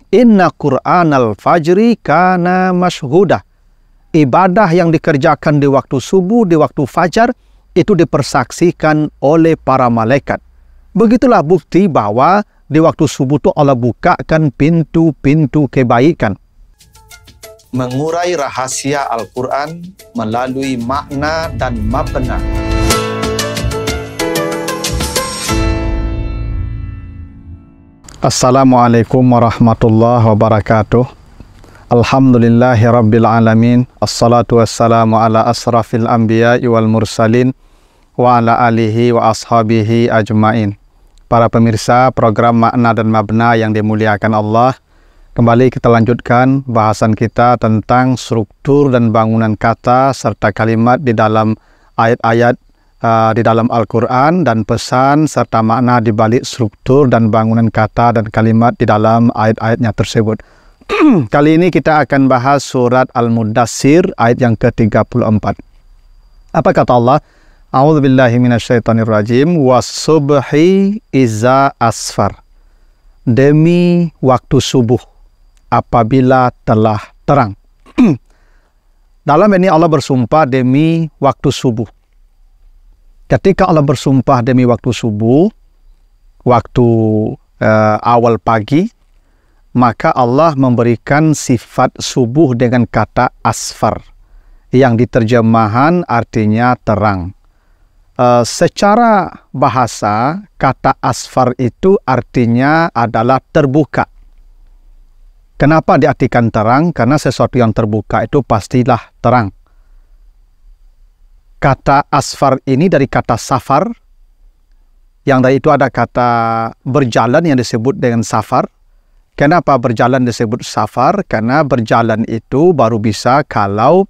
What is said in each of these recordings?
Inna Qur'anal fajri kana mashhudah. Ibadah yang dikerjakan di waktu subuh, di waktu fajar, itu dipersaksikan oleh para malaikat. Begitulah bukti bahwa di waktu subuh itu Allah bukakan pintu-pintu kebaikan. Mengurai rahasia Al-Quran melalui makna dan mabna. Assalamualaikum warahmatullahi wabarakatuh. Alhamdulillahi rabbil alamin. Assalatu wassalamu ala asrafil anbiya wal mursalin wa ala alihi wa ashabihi ajmain. Para pemirsa program Makna dan Mabna yang dimuliakan Allah, kembali kita lanjutkan bahasan kita tentang struktur dan bangunan kata serta kalimat di dalam ayat-ayat di dalam Al-Quran, dan pesan serta makna di balik struktur dan bangunan kata dan kalimat di dalam ayat-ayatnya tersebut. Kali ini kita akan bahas surat Al-Mudassir ayat yang ke-34. Apa kata Allah? A'udzubillahi minasyaitonirrajim. Was-subhi iza asfar. Demi waktu subuh apabila telah terang. Dalam ini Allah bersumpah demi waktu subuh. Ketika Allah bersumpah demi waktu subuh, waktu awal pagi, maka Allah memberikan sifat subuh dengan kata asfar, yang diterjemahan artinya terang. Secara bahasa, kata asfar itu artinya adalah terbuka. Kenapa diartikan terang? Karena sesuatu yang terbuka itu pastilah terang. Kata asfar ini dari kata safar, yang dari itu ada kata berjalan yang disebut dengan safar. Kenapa berjalan disebut safar? Karena berjalan itu baru bisa kalau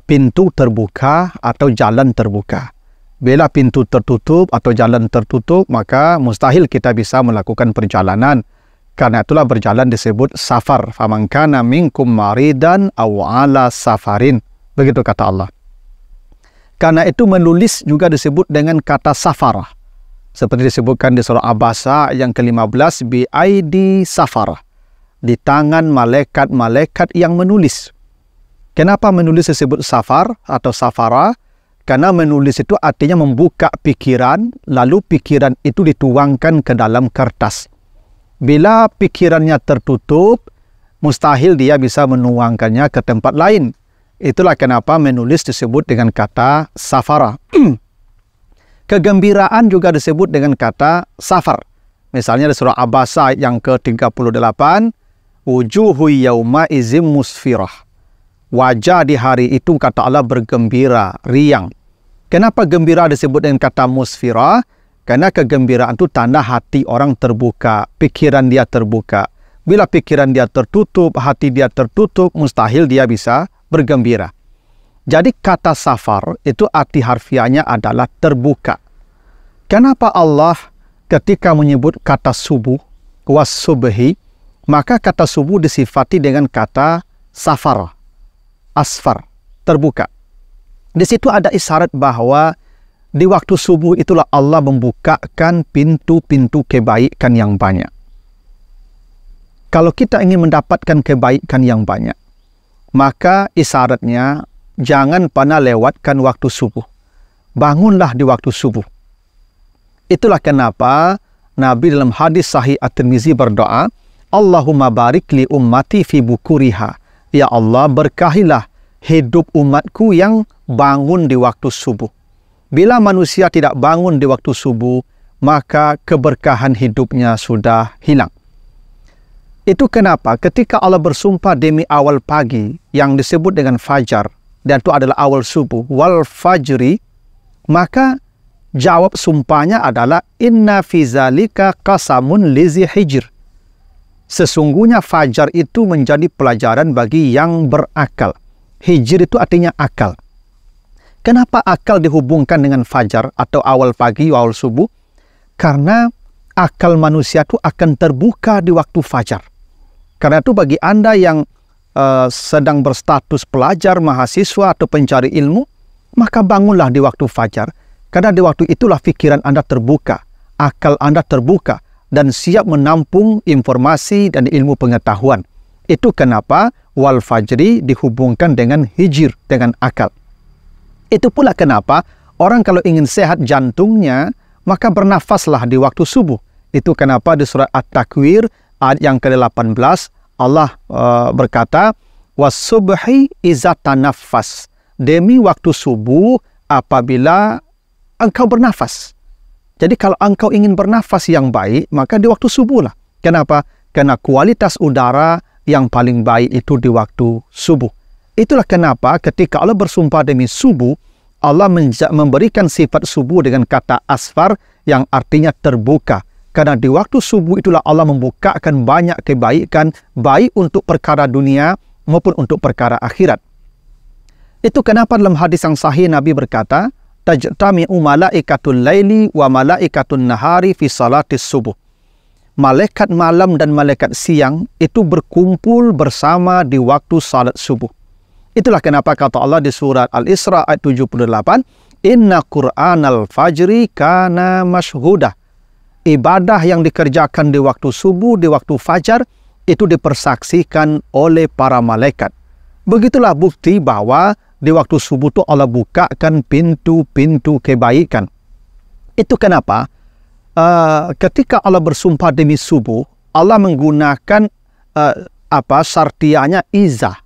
pintu terbuka atau jalan terbuka. Bila pintu tertutup atau jalan tertutup, maka mustahil kita bisa melakukan perjalanan. Karena itulah berjalan disebut safar. Faman kana minkum maridan aw ala safarin. Begitu kata Allah. Karena itu menulis juga disebut dengan kata safarah. Seperti disebutkan di surah Abasa yang ke-15, bi aidi safarah. Di tangan malaikat-malaikat yang menulis. Kenapa menulis disebut safar atau safarah? Karena menulis itu artinya membuka pikiran, lalu pikiran itu dituangkan ke dalam kertas. Bila pikirannya tertutup, mustahil dia bisa menuangkannya ke tempat lain. Itulah kenapa menulis disebut dengan kata safara. Kegembiraan juga disebut dengan kata safar. Misalnya di surah Abasa yang ke-38, wujuhu yauma izim musfirah. Wajah di hari itu, kata Allah, bergembira, riang. Kenapa gembira disebut dengan kata musfirah? Karena kegembiraan itu tanda hati orang terbuka, pikiran dia terbuka. Bila pikiran dia tertutup, hati dia tertutup, mustahil dia bisa bergembira. Jadi kata safar itu arti harfiahnya adalah terbuka. Kenapa Allah ketika menyebut kata subuh, was subhi, maka kata subuh disifati dengan kata safar, asfar, terbuka. Di situ ada isyarat bahwa di waktu subuh itulah Allah membukakan pintu-pintu kebaikan yang banyak. Kalau kita ingin mendapatkan kebaikan yang banyak, maka isyaratnya jangan pernah lewatkan waktu subuh. Bangunlah di waktu subuh. Itulah kenapa Nabi dalam hadis sahih At-Tirmizi berdoa, Allahumma barik li ummati fi bukuriha. Ya Allah, berkahilah hidup umatku yang bangun di waktu subuh. Bila manusia tidak bangun di waktu subuh, maka keberkahan hidupnya sudah hilang. Itu kenapa ketika Allah bersumpah demi awal pagi yang disebut dengan fajar, dan itu adalah awal subuh, wal fajri, maka jawab sumpahnya adalah inna fi zalika qasamun lizi hijr. Sesungguhnya fajar itu menjadi pelajaran bagi yang berakal. Hijr itu artinya akal. Kenapa akal dihubungkan dengan fajar atau awal pagi, awal subuh? Karena akal manusia itu akan terbuka di waktu fajar. Karena itu bagi Anda yang sedang berstatus pelajar, mahasiswa atau pencari ilmu, maka bangunlah di waktu fajar. Karena di waktu itulah pikiran Anda terbuka, akal Anda terbuka, dan siap menampung informasi dan ilmu pengetahuan. Itu kenapa wal fajri dihubungkan dengan hijr, dengan akal. Itu pula kenapa orang kalau ingin sehat jantungnya, maka bernafaslah di waktu subuh. Itu kenapa di surat At-Takwir ayat yang ke-18 Allah berkata, was-subhi iza tanaffas. Demi waktu subuh apabila engkau bernafas. Jadi kalau engkau ingin bernafas yang baik, maka di waktu subuh lah. Kenapa? Karena kualitas udara yang paling baik itu di waktu subuh. Itulah kenapa ketika Allah bersumpah demi subuh, Allah memberikan sifat subuh dengan kata asfar yang artinya terbuka. Karena di waktu subuh itulah Allah membukakan banyak kebaikan, baik untuk perkara dunia maupun untuk perkara akhirat. Itu kenapa dalam hadis yang sahih Nabi berkata, tajtami'u malaikatul laili wa malaikatun nahari fi salatis subuh. Malaikat malam dan malaikat siang itu berkumpul bersama di waktu salat subuh. Itulah kenapa kata Allah di surat Al-Isra ayat 78, Inna Qur'anal fajri kana mashhudah. Ibadah yang dikerjakan di waktu subuh, di waktu fajar, itu dipersaksikan oleh para malaikat. Begitulah bukti bahwa di waktu subuh itu Allah bukakan pintu-pintu kebaikan. Itu kenapa ketika Allah bersumpah demi subuh, Allah menggunakan syartiyahnya izah.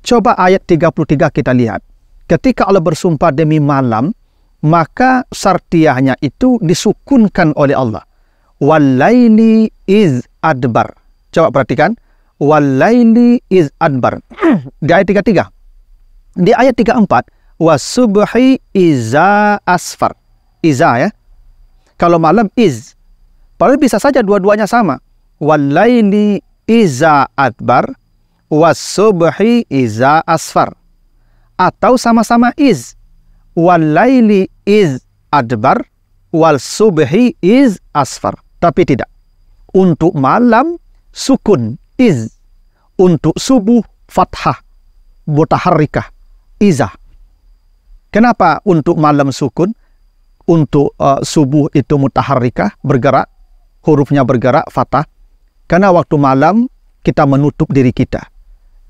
Coba ayat 33 kita lihat. Ketika Allah bersumpah demi malam, maka syartiyahnya itu disukunkan oleh Allah. Walaili iz adbar. Coba perhatikan. Walaili iz adbar. Di ayat 33. Di ayat 34, wasubhi iza asfar. Iza ya. Kalau malam iz. Padahal bisa saja dua-duanya sama. Walaili iza adbar, wasubhi iza asfar. Atau sama-sama iz. Walaili iz adbar, wal subhi iz asfar. Tapi tidak. Untuk malam sukun iz. Untuk subuh fathah mutaharrikah izah. Kenapa untuk malam sukun? Untuk subuh itu mutaharrikah, bergerak, hurufnya bergerak, fathah. Karena waktu malam kita menutup diri kita.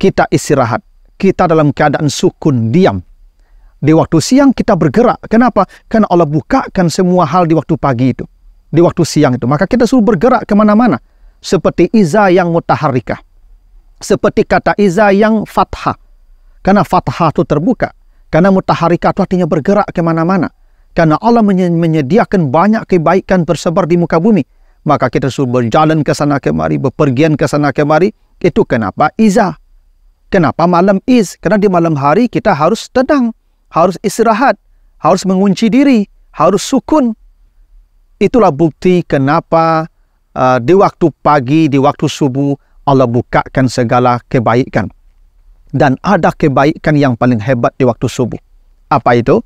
Kita istirahat. Kita dalam keadaan sukun, diam. Di waktu siang kita bergerak. Kenapa? Karena Allah bukakan semua hal di waktu pagi itu. Di waktu siang itu. Maka kita suruh bergerak kemana-mana. Seperti izah yang mutaharrikah. Seperti kata izah yang fathah. Karena fathah itu terbuka. Karena mutaharrikah itu artinya bergerak kemana-mana. Karena Allah menyediakan banyak kebaikan tersebar di muka bumi. Maka kita suruh berjalan ke sana kemari, bepergian ke sana kemari. Itu kenapa izah. Kenapa malam iz? Karena di malam hari kita harus tenang. Harus istirahat. Harus mengunci diri. Harus sukun. Itulah bukti kenapa di waktu pagi, di waktu subuh, Allah bukakan segala kebaikan. Dan ada kebaikan yang paling hebat di waktu subuh. Apa itu?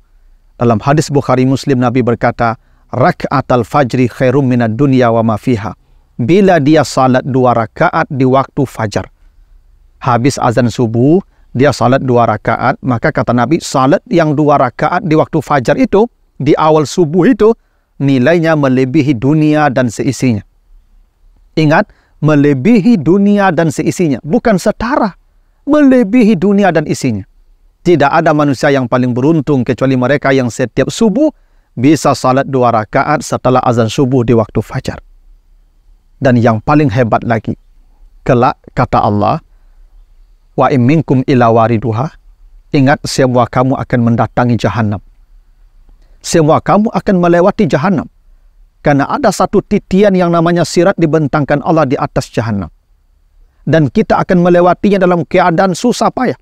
Dalam hadis Bukhari Muslim Nabi berkata, raka'atal fajri khairum minad dunya wa ma fiha. Bila dia salat 2 rakaat di waktu fajar. Habis azan subuh, dia salat 2 rakaat, maka kata Nabi, salat yang 2 rakaat di waktu fajar itu, di awal subuh itu, nilainya melebihi dunia dan seisinya. Ingat, melebihi dunia dan seisinya. Bukan setara. Melebihi dunia dan isinya. Tidak ada manusia yang paling beruntung kecuali mereka yang setiap subuh bisa salat 2 rakaat setelah azan subuh di waktu fajar. Dan yang paling hebat lagi, kelak kata Allah, wa in minkum illa wariduha, ingat semua kamu akan mendatangi jahanam. Semua kamu akan melewati jahanam. Karena ada satu titian yang namanya sirat dibentangkan Allah di atas jahanam. Dan kita akan melewatinya dalam keadaan susah payah.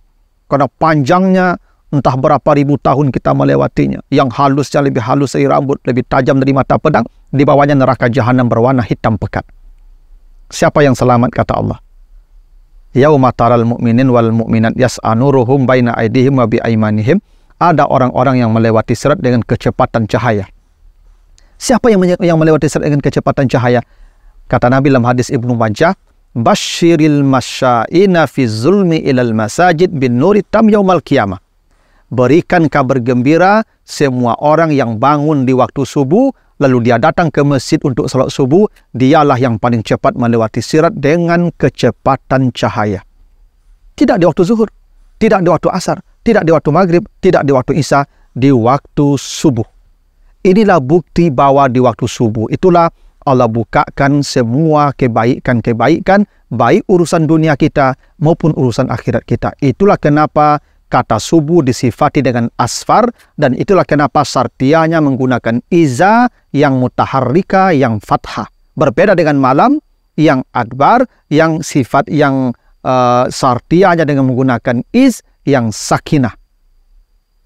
Karena panjangnya entah berapa ribu tahun kita melewatinya. Yang halusnya lebih halus dari rambut, lebih tajam dari mata pedang. Di bawahnya neraka jahanam berwarna hitam pekat. Siapa yang selamat kata Allah? Yauma taral mu'minin wal mu'minat yas'a nuruhum baina aydihim wa bi aymanihim. Ada orang-orang yang melewati sirat dengan kecepatan cahaya. Siapa yang melewati sirat dengan kecepatan cahaya? Kata Nabi dalam hadis Ibnu Majah, Basyiril masya'ina fi zulmi ilal masajid bin nuri tam yaumal qiyamah. berikan kabar gembira semua orang yang bangun di waktu subuh, lalu dia datang ke masjid untuk salat subuh, dialah yang paling cepat melewati sirat dengan kecepatan cahaya. Tidak di waktu zuhur, tidak di waktu asar, tidak di waktu maghrib, tidak di waktu isya, di waktu subuh. Inilah bukti bahwa di waktu subuh itulah Allah bukakan semua kebaikan-kebaikan, baik urusan dunia kita maupun urusan akhirat kita. Itulah kenapa kata subuh disifati dengan asfar, dan itulah kenapa sartianya menggunakan iza yang mutaharrika, yang fathah. Berbeda dengan malam yang adbar, yang sifat yang sartianya dengan menggunakan iz yang sakinah.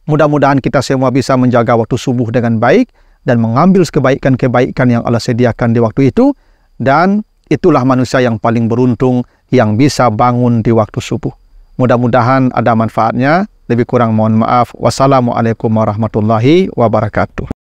Mudah-mudahan kita semua bisa menjaga waktu subuh dengan baik dan mengambil kebaikan-kebaikan yang Allah sediakan di waktu itu, dan itulah manusia yang paling beruntung yang bisa bangun di waktu subuh. Mudah-mudahan ada manfaatnya. Lebih kurang mohon maaf. Wassalamualaikum warahmatullahi wabarakatuh.